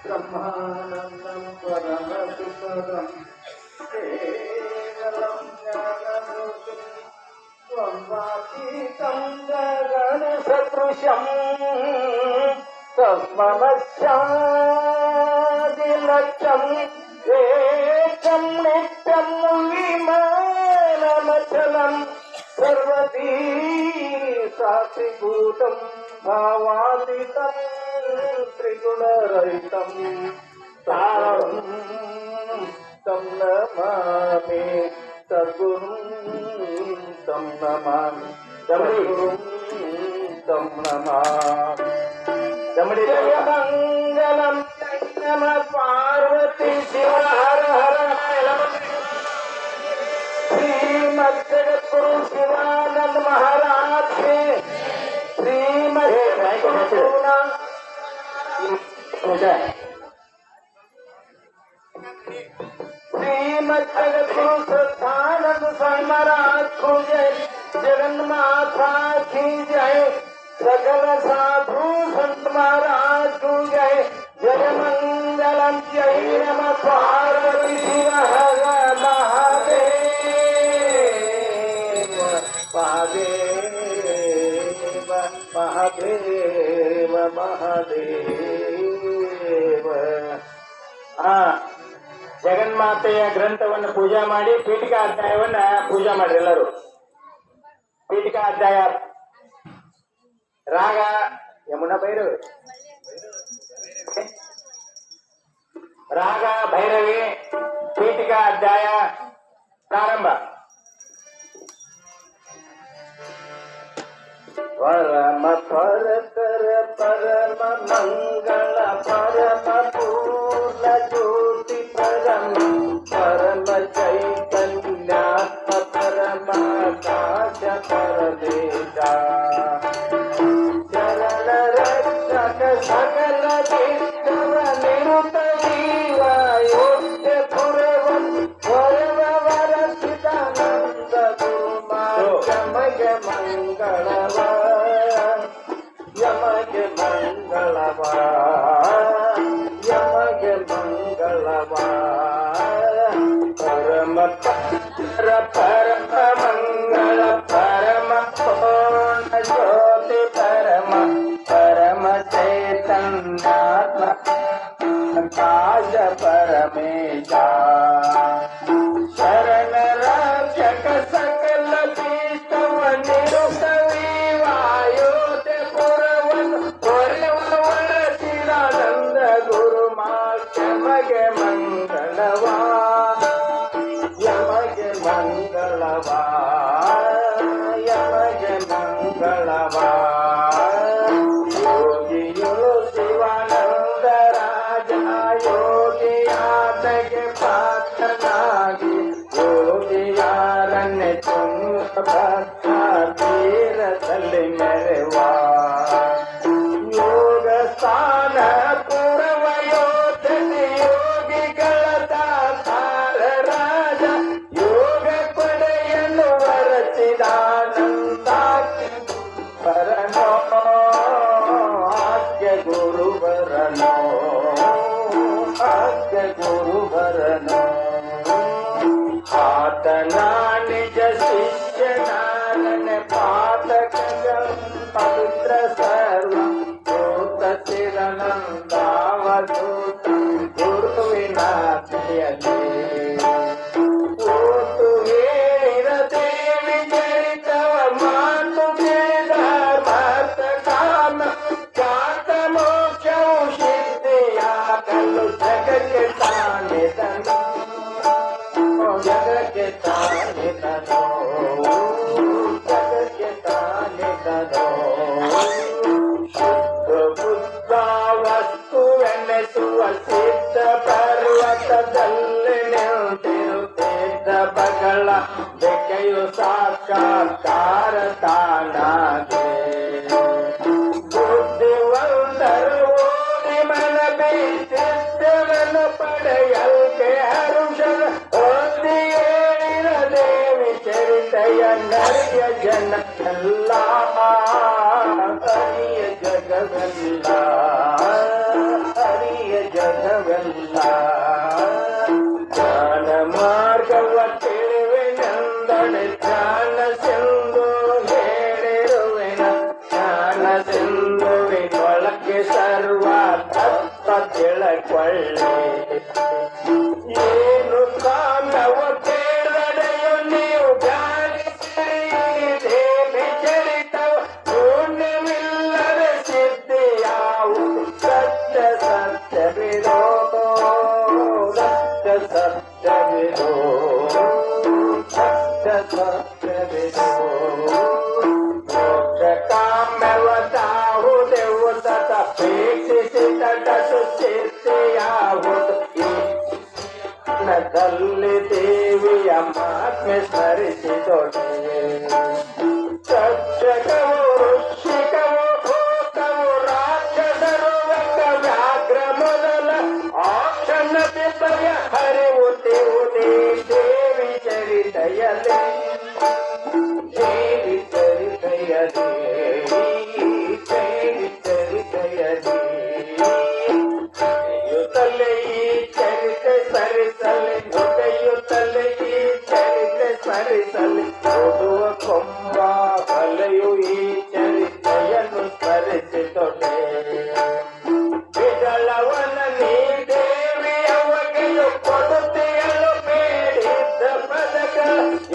ब्रह्मानन्दं परमसुखदं केवलं ज्ञानमूर्तिं त्वमातीतं गगनसदृशं तस्ममस्यादिलक्ष्यं एकं नित्यं विमानमचलं सर्वधी साक्षिभूतं भावातीतं त्रिगुणरहितं तारं तं नमामि सद्गुरुं तं नमामि सद्गुरुं तं नमामि जय मंगलम नमः पार्वती शिव हर हर श्रीमद जगद्गुरु शिवानंद महाराज के श्रीमद जगद्गुरु श्रद्धानंद स्वामी महाराज को जय, जगन्माता की जय, सकल साधु संत महाराज को जय, जय मंगलम जय नमः पार्वती शिव हर महादेव महादेव महादेव महादेव। ಜಗನ್ಮಾತೆಯ ಗ್ರಂಥವನ್ನು ಪೂಜಾ ಮಾಡಿ ಪೀಠಿಕಾ ಅಧ್ಯಾಯವನ್ನ ಪೂಜಾ ಮಾಡ್ರಿ ಎಲ್ಲರೂ. ಪೀಠಿಕಾ ಅಧ್ಯಾಯ ರಾಗ ಯಮುನಾ ಭೈರವಿ, ರಾಗ ಭೈರವಿ, ಪೀಠಿಕಾ ಅಧ್ಯಾಯ ಪ್ರಾರಂಭ. ಪರಮ ಪರತರ ಪರಮ ಮಂಗಳ ಪರಮ ಪೂರ್ಣ ಜ್ಯೋತಿ ಪರಮ ಪರಮ ಚೈತನ್ಯಾತ್ಮ ಪರಮಾಕಾಶ ಪರದೇಶ ಚರಣ ರಕ್ಷಕ ಸಕಲ ವಿಶ್ವ ನಿರುತ ಜೀವಾಯೋಗ್ಯ ಪುರವಂ ವರವರಸಿದಾನಂದ ಗುರುಮಾರ್ಗ ಯಮಗೆ ಮಂಗಳವ ಯಮಗೆ ಮಂಗಳವ ಯಮಗೆ ಮಂಗಳವ ಪರಮ ಪರಮ ಮಂಗಳ ಪರಮ ಪೂರ್ಣ ಜ್ಯೋತಿ ಪರಮ ಪರಮ ಚೈತನ್ಯಾತ್ಮ ಕಾಶ ಪರಮೇಶ ಶರಣ ರಕ್ಷಕ ಸಕಲ ಪೀಠವ ನಿರುತವಿವಾಯೋತೆ ಪುರವನ್ನು ಹೊರವರಸಿದಾನಂದ ಗುರುಮಾರ್ಗ ಯಮಗೆ ಮಂಗಳವಾ ಯಮಗೆ ಮಂಗಳವಾ ಯಮಗೆ ಮಂಗಳವಾ ಯೋಗಿಯೋ ಶಿವಾನಂದ ರಾಜ ಯೋಗಿಯಾದಗೆ ಪಾತ್ರನಾಗಿ ಯೋಗಿಯಾರನ್ನೇ ತುಂಗಭದ್ರ ತೀರದಲ್ಲಿ ಮೆರೆವಾ ಯೋಗ ಸ್ಥಾನ ಪೂರ್ವ ಯೋಧನೆ ಯೋಗಿಗಳ ದಾತಾರರ ವರನು ಆತನ ನಿಜ ಶಿಷ್ಯನಾರನೆ ಪಾತಕಗಳ ಪವಿತ್ರ ಸರ್ವ ಭೂತ ಚಿರನಂದಾವಧೂತ ಗುರುವಿನ ಪ್ರಿಯತೆ ಕೂತು ಹೇಳಿದ ದೇವಿ ಚರಿತವ ಮಾತು ಕೇಳಿದ ಮತ ಕಾಮ ಜಾತ ಮೋಕ್ಷವು ಸಿದ್ಧಿಯಾಗಲು ಜಗಕ್ಕೆ ತಾನೆ ತನು ಜಗಕ್ಕೆ ತಾನೆ ತನು ಜಗಕ್ಕೆ ತಾನೆ ತನು ಶುದ್ಧ ಬುದ್ಧ ವಸ್ತುವೆನ್ನೆಸುವ ಸಿದ್ಧ ಪರ್ವತದಲ್ಲಿ ನಿಂತಿರುತ್ತಿದ್ದ ಬಗಳ ಬೆಕೆಯು ಸಾಕ್ಷಾತ್ಕಾರ ತಾನಾಗೆ ಬುದ್ಧಿವಂತರು ಓದಿ ಮನ ಬೀಸಿದ್ದವನು ಪಡೆಯಲ್ಕೆ ಹರುಷದ ಓದಿ ಹೇಳಿದ ದೇವಿ ಚರಿತೆಯ ನರಿಯ ಜನ ಎಲ್ಲ ಹರಿಯ ಜಗವೆಲ್ಲ ಹರಿಯ ಜಗವೆಲ್ಲ ಜ್ಞಾನ ಮಾರ್ಗವ ತಿಳಿವೆನೆಂದಡೆ ಜ್ಞಾನ ಸಿಂಧು ಹೇಳಿರುವೆನ ಜ್ಞಾನ ಸಿಂಧುವಿನೊಳಗೆ ಸರ್ವ ತತ್ವ ತಿಳಕೊಳ್ಳಿ ಏನು ಕಾಮ್ಯವ ಕೇಳಡೆಯು ನೀವು ಧ್ಯಾನಿಸಿರಿ ದೇವಿ ಚರಿತವ ಪೂರ್ಣವಿಲ್ಲದ ಸಿದ್ಧಿಯಾವುದು ಸತ್ಯ ಸತ್ಯವಿರೋ ಸತ್ಯ ಸತ್ಯವಿರೋ ಸತ್ಯ ಸತ್ಯವಿರೋ ಮೋಕ್ಷ ಕಾಮ್ಯವ ತಾವುದೆವು ತಪೇಕ್ಷಿಸಿದಟು ಸಿದ್ಧಿಯಾವುದು ದಲ್ಲಿ ದೇವಿಯ ಮಾತ್ಮೆ ಸ್ಮರಿಸಿದೊಡೆ ಸಕ್ಷಕವು ಋಷಿಕವು ಭೂತವು ರಾಕ್ಷಸರು ವ್ಯಾಘ್ರ ಮೊದಲ ಆಕ್ಷಣ ವಿಷಯ ಹರಿವುತ್ತಿರುವುದೇ ದೇವಿ ಚರಿತೆಯಲಿ ದೇವಿ ಚರಿತೆಯಲಿ ದೇವಿ ಚರಿತೆಯಲಿ ಯುತಲೆ ಈ ಚರಿತೆ ಸರಿಸಲಿ ನುಡಿಯುತ್ತಲೆ ಈ ಚರಿತೆ ಸರಿಸಲಿ ಓದುವ ಕೊಂಬ ಬಲೆಯು ಈ ಚರಿತೆಯನ್ನು ಸ್ಮರಿಸಿದೊಡೆ ಬಿಡಲವನ ನೀ ದೇವಿ ಅವಗೆಯು ಕೊಡುತ್ತೆಯಲು ಬೇಡಿದ್ದ ಪದಗಳ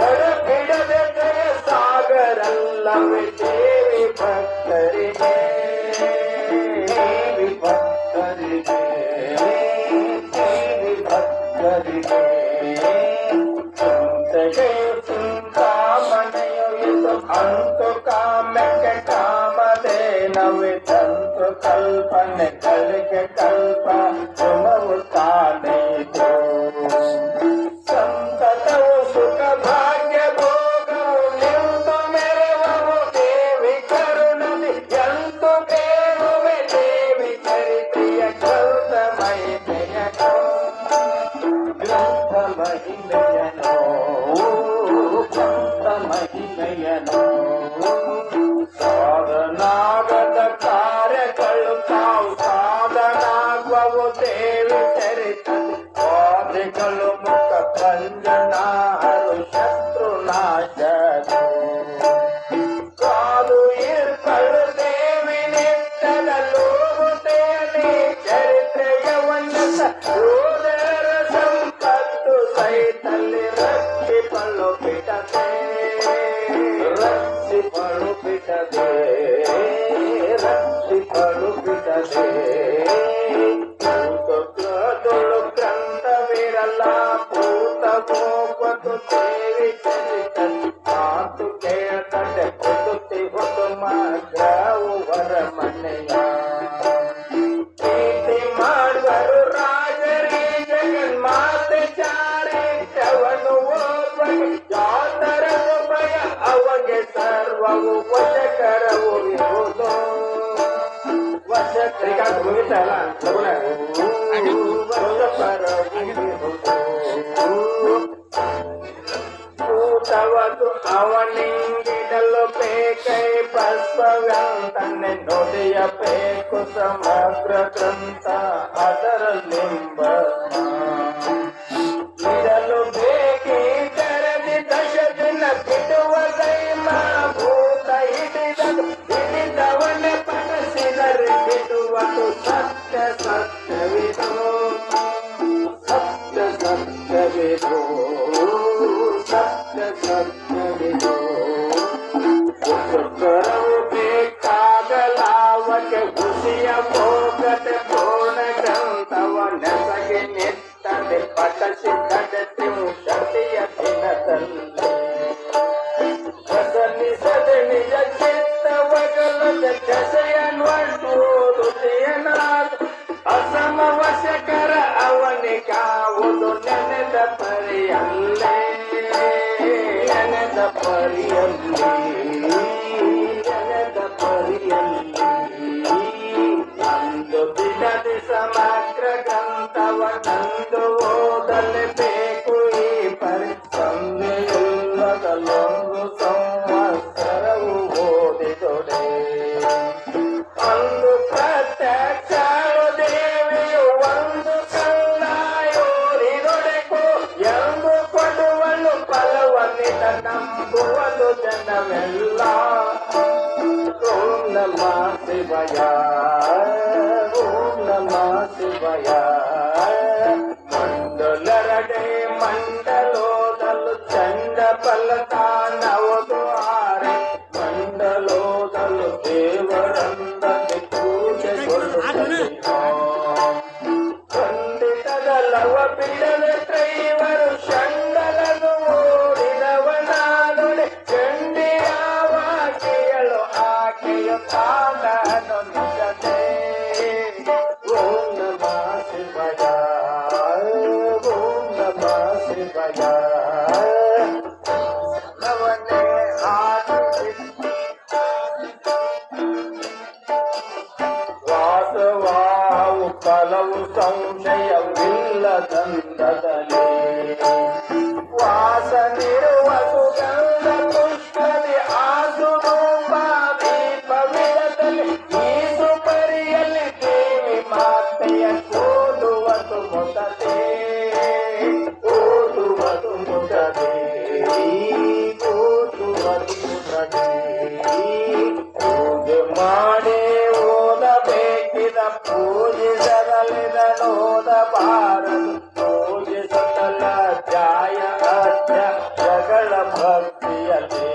ಎಡ ಬಿಡದೆ ಜಯ ಸಾಗರಲ್ಲವೇ ದೇವಿ ಭಕ್ತರಿಗೆ ದೇವಿ ಭಕ್ತರಿಗೆ ದೇವಿ ಭಕ್ತರಿಗೆ ಚಿಂತೆಗೆ ಚಿಂತಾಮಣೆಯು ಇದು ಅಂತು ಕಾಮಕ್ಕೆ ಕಾಮಧೇನವೇ ತಂತು ಕಲ್ಪನೆಗಳಿಗೆ ಕಲ್ಪ ಸುಮವು ತಾನೇತು ಸಂತತವು ಸುಖ ಭಾಗ್ಯ ಭೋಗವು ನಿಂತು ಮೆರವವು ದೇವಿ ಕರುಣದಿ ಎಂತು ಬೇರುವೆ ದೇವಿ ಚರಿತೆಯ ಗ್ರಂಥ ಮಹಿಮೆಯನು ಗ್ರಂಥ ಮಹಿಮೆಯನು ಗ್ರಂಥ ಮಹಿಮೆಯನು ಸಾಧನಾಗದ ಕಾರ್ಯಗಳು ತಾವು ಸಾಧನಾಗುವವು ದೇವಿ ಚರಿತದೆ ವಾದಿಗಳು ಮುಖ ಭಂಜನಾರು ಶತ್ರು ನಾಶರು ಕಾದು ಇರ್ಕಳು ದೇವಿ ನಿತ್ತದಲ್ಲೂ ಹುದ್ದೆಯಲ್ಲಿ ಚರಿತ್ರೆಯ ಉನ್ನತ ರೋದರ ಸಂಪತ್ತು ಸಹಿತಲ್ಲಿ ರಕ್ಷಿಪಳು ಬಿಡದೆ ರಕ್ಷಿಪಳು ಬಿಡದೆ ರಕ್ಷಿಪಳು ಬಿಡದೆ ಭೂತದೊಳು ಗ್ರಂಥವಿರಲ್ಲ ಭೂತ ಹೋಗುವುದು ದೇವಿ ಚರಿತಲ್ಲಿ ಮಾತು ಕೇಳದೆ ಕೊಡುತ್ತಿ ಹೊತ್ತು ಮಾಗ್ರವು ವರಮನೆಯ ಪ್ರೀತಿ ಮಾಡುವರು ರಾಜರಿ ಜಗನ್ಮಾತೆ ಚಾರಿತ್ರವನು ಓರ್ವಗೆ ಜಾತರ ಭಯ ಅವಗೆ ಸರ್ವವು ವಶಕರವು ಇರುವುದು ವಶಕರಿಗಾಗಿ ಮುಗಿತಲ್ಲ ಕೂಟವದು ಅವನಿಂಗಿಡಲು ಬೇಕೈ ಪುಷ್ಪವ್ಯಂತನೆ ನುಡಿಯಬೇಕು ಸಮಗ್ರ ಗ್ರಂಥ ಅದರಲ್ಲಿಂಬ ಸತ್ಯವಿದು ಸತ್ಯವಿದು ಸುಖರವು ಬೇಕಾಗಲಾವಕ್ಕೆ ಖುಷಿಯ ಭೋಗತೆ ಪೂರ್ಣ ಗ್ರಂಥವ ನೆಸಗೆ ನಿತ್ತನೆ ಪಠಿಸಿದರೆ ಶಕ್ತಿಯ ದಿನದಲ್ಲಿ ಸದನಿಸದೆ ನಿಜ ಚಿತ್ತವಗಲದ ಜಸೆಯನ್ನುಡುತ್ತಿಯನಾದ ಅಸಮವಶಕರ ಅವನಿಗಾವುದು ನೆನೆದ ಪರಿಯಲ್ಲೇ ನೆನೆದ ಪರಿಯಲ್ಲಿ ನೆನೆದ ಪರಿಯಲ್ಲಿ ನಂದು ಬಿಡದೆ ಸಮಗ್ರ ಗ್ರಂಥವ ನಂದು ಓದಲೇಬೇಕು ಈ ಪರಿ ಸಂದೆಯಿಲ್ಲದಲ್ಲೊಂದು ಸಂವತ್ಸರವು ಓದಿದೊಡೆ ಅಂದು ಪ್ರತ್ಯಕ್ಷ ದೇವಿಯು ಒಂದು ಕಲ್ಲಾಯೋರಿದೊಡೆಕು ಎಂದು ಕೊಡುವನು ಫಲವನ್ನಿತ ನಂಬುವನು ಜನವೆಲ್ಲ ಓಂ ನಮಃ ಶಿವಾಯ ಓಂ ನಮಃ ಶಿವಾಯ ಮಂಡಲರಡೆ ಮಂಡಲೋದಲು ಚಂಡ ಫಲತಾನವದು ಆರೆ ಮಂಡಲೋದಲು ದೇವರಂದನೆ ಪೂಜೆ ಖಂಡಿತದ ಲವ ಬಿಡದ ತ್ರೈವರು ಷಂಡಲನು ಓಡಿದವನಾದೊಡೆ ಚಂಡಿಯಾವಾಕೆಯಳು ಆಕೆಯು ತಾನನು ನಿಜತೆ ಓಂ ನಮಃ ಶಿವಾಯ ಓಂ ನಮಃ ಶಿವಾಯ ನವನೇ ವಾಸವಾವು ಫಲವು ಸಂಶಯವಿಲ್ಲದಂದದಲ್ಲಿ ವಾಸನಿರುವ ಸುಗಂಧ ಪುಷ್ಪದಿ ಆಸುರೂಪ ದೀಪವಿಡದಲ್ಲಿ ಈಸು ಪರಿಯಲ್ಲಿ ದೇವಿ ಮಾತೆಯ ಓದುವುದು ಮುದತೆ ಓದುವುದು ಮುದತೆ ಓದುವುದು ಮುದತೆ ಪೂಜೆ ಮಾಡಿ ಓದಬೇಕಿದ ಪೂಜಿಸದಲಿದನೋದಬಾರದು ಪೂಜಿಸತಲ ಜಾಯ ಅಧ್ಯ ಜಗಳ ಭಕ್ತಿಯಲ್ಲಿ